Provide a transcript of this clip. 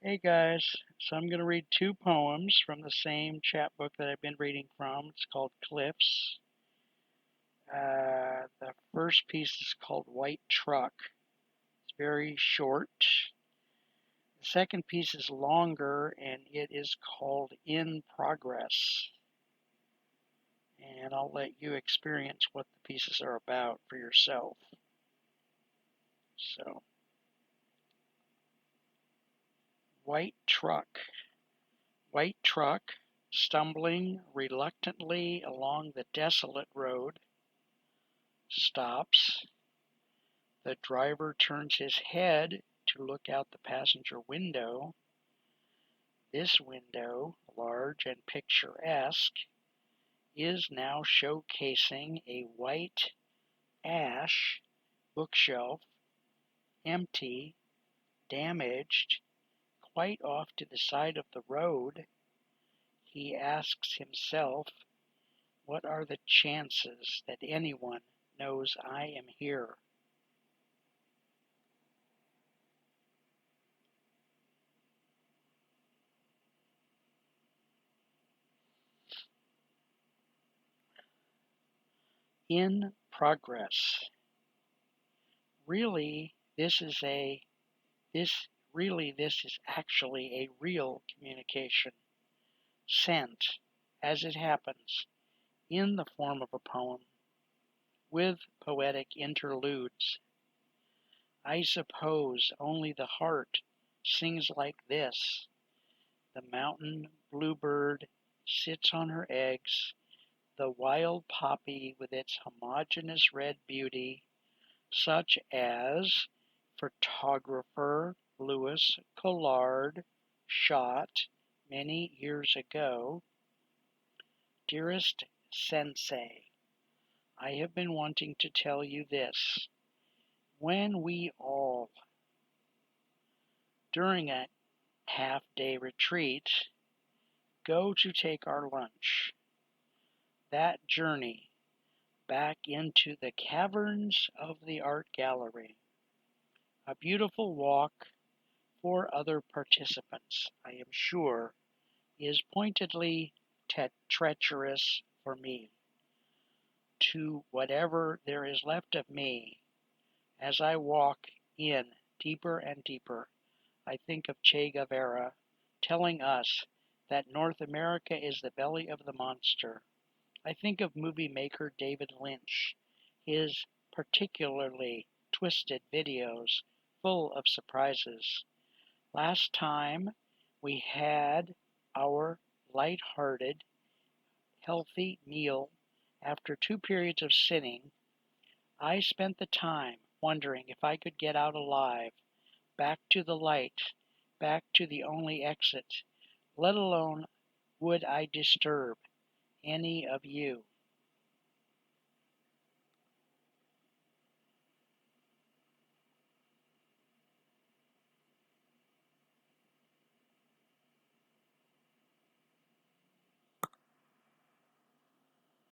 Hey guys, so I'm going to read two poems from the same chapbook that I've been reading from. It's called Cliffs. The first piece is called White Truck. It's very short. The second piece is longer and it is called In Progress. And I'll let you experience what the pieces are about for yourself. So, White Truck. White truck, stumbling reluctantly along the desolate road, stops. The driver turns his head to look out the passenger window. This window, large and picturesque, is now showcasing a white ash bookshelf, empty, damaged, quite off to the side of the road. He asks himself, what are the chances that anyone knows I am here? In progress. Really, this is actually a real communication, sent, as it happens, in the form of a poem, with poetic interludes. I suppose only the heart sings like this. The mountain bluebird sits on her eggs, the wild poppy with its homogeneous red beauty, such as photographer Louis Collard shot many years ago. Dearest Sensei, I have been wanting to tell you this. When we all, during a half-day retreat, go to take our lunch, that journey back into the caverns of the art gallery, a beautiful walk for other participants, I am sure, is pointedly treacherous for me. To whatever there is left of me, as I walk in deeper and deeper, I think of Che Guevara telling us that North America is the belly of the monster. I think of movie maker David Lynch, his particularly twisted videos full of surprises. Last time we had our light-hearted, healthy meal after 2 periods of sinning, I spent the time wondering if I could get out alive, back to the light, back to the only exit, let alone would I disturb any of you.